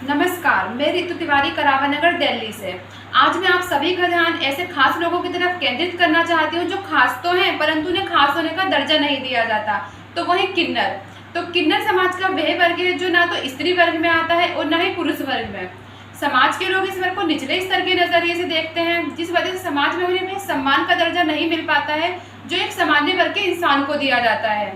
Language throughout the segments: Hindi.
नमस्कार, मैं रितु तिवारी करावानगर दिल्ली से। आज मैं आप सभी का ध्यान ऐसे खास लोगों की तरफ केंद्रित करना चाहती हूँ जो खास तो हैं परंतु उन्हें खास होने का दर्जा नहीं दिया जाता। तो वही किन्नर। तो किन्नर समाज का वह वर्ग है जो ना तो स्त्री वर्ग में आता है और ना ही पुरुष वर्ग में। समाज के लोग इस वर्ग को निचले स्तर के नजरिए से देखते हैं, जिस वजह से समाज में उन्हें सम्मान का दर्जा नहीं मिल पाता है जो एक सामान्य वर्ग के इंसान को दिया जाता है।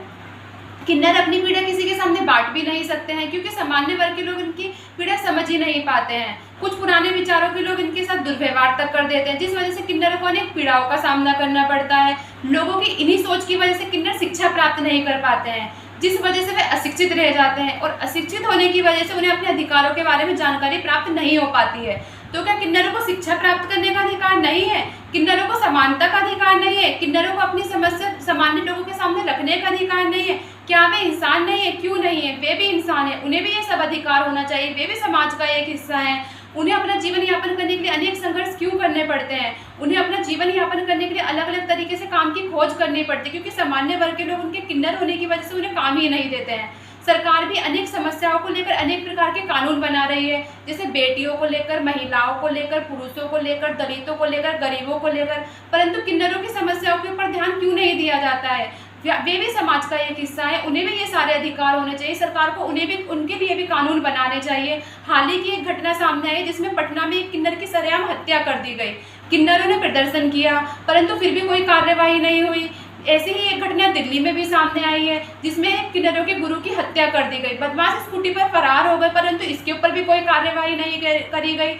किन्नर अपनी पीड़ा किसी के सामने बांट भी नहीं सकते हैं क्योंकि सामान्य वर्ग के लोग इनकी पीड़ा समझ ही नहीं पाते हैं। कुछ पुराने विचारों के लोग इनके साथ दुर्व्यवहार तक कर देते हैं, जिस वजह से किन्नरों को अनेक पीड़ाओं का सामना करना पड़ता है। लोगों की इन्हीं सोच की वजह से किन्नर शिक्षा प्राप्त नहीं कर पाते हैं, जिस वजह से वे अशिक्षित रह जाते हैं और अशिक्षित होने की वजह से उन्हें अपने अधिकारों के बारे में जानकारी प्राप्त नहीं हो पाती है। तो क्या किन्नरों को शिक्षा प्राप्त करने का अधिकार नहीं है? किन्नरों को समानता का अधिकार नहीं है? किन्नरों को अपनी समस्या सामान्य लोगों के सामने रखने का अधिकार नहीं है? क्या वे इंसान नहीं है? क्यों नहीं है? वे भी इंसान है, उन्हें भी ये सब अधिकार होना चाहिए। वे भी समाज का एक हिस्सा है। उन्हें अपना जीवन यापन करने के लिए अनेक संघर्ष क्यों करने पड़ते हैं? उन्हें अपना जीवन यापन करने के लिए अलग अलग तरीके से काम की खोज करनी पड़ती है क्योंकि सामान्य वर्ग के लोग उनके किन्नर होने की वजह से उन्हें काम ही नहीं देते हैं। सरकार भी अनेक समस्याओं को लेकर अनेक प्रकार के कानून बना रही है, जैसे बेटियों को लेकर, महिलाओं को लेकर, पुरुषों को लेकर, दलितों को लेकर, गरीबों को लेकर, परंतु किन्नरों की समस्याओं के ऊपर ध्यान क्यों नहीं दिया जाता है? वे भी समाज का एक हिस्सा है, उन्हें भी ये सारे अधिकार होने चाहिए। सरकार को उन्हें भी, उनके लिए भी कानून बनाने चाहिए। हाल ही की एक घटना सामने आई जिसमें पटना में एक किन्नर की सरेआम हत्या कर दी गई। किन्नरों ने प्रदर्शन किया परंतु फिर भी कोई कार्यवाही नहीं हुई। ऐसी ही एक घटना दिल्ली में भी सामने आई है जिसमें किन्नरों के गुरु की हत्या कर दी गई। बदमाश स्कूटी पर फरार हो गए परंतु इसके ऊपर भी कोई कार्यवाही नहीं करी गई।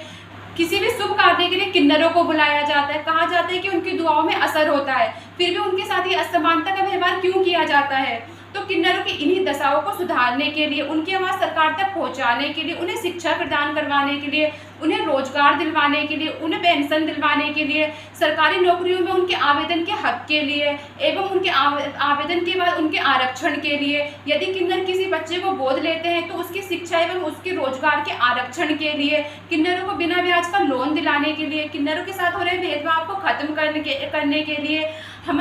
किसी भी शुभ कार्य के लिए किन्नरों को बुलाया जाता है, कहा जाता है कि उनकी दुआओं में असर होता है, फिर भी उनके साथ ये असमानता का व्यवहार क्यों किया जाता है? तो किन्नरों की इन्हीं दशाओं को सुधारने के लिए, उनकी आवाज़ सरकार तक पहुंचाने के लिए, उन्हें शिक्षा प्रदान करवाने के लिए, उन्हें रोजगार दिलवाने के लिए, उन्हें पेंशन दिलवाने के लिए, सरकारी नौकरियों में उनके आवेदन के हक के लिए एवं उनके आवेदन के बाद उनके आरक्षण के लिए, यदि किन्नर किसी बच्चे को गोद लेते हैं तो उसकी शिक्षा एवं उसके रोजगार के आरक्षण के लिए, किन्नरों को बिना ब्याज का लोन दिलाने के लिए, किन्नरों के साथ हो रहे भेदभाव को खत्म करने के लिए हम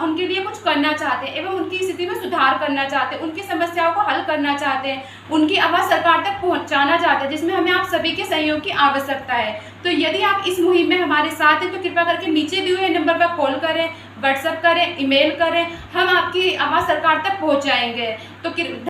उनके लिए कुछ करना चाहते हैं एवं उनकी स्थिति में सुधार करना चाहते हैं, उनकी समस्याओं को हल करना चाहते हैं, उनकी आवाज़ सरकार तक पहुंचाना चाहते हैं, जिसमें हमें आप सभी के सहयोग की आवश्यकता है। तो यदि आप इस मुहिम में हमारे साथ हैं तो कृपया करके नीचे दिए हुए नंबर पर कॉल करें, व्हाट्सएप करें, ईमेल करें, हम आपकी आवाज़ सरकार तक पहुँचाएंगे। तो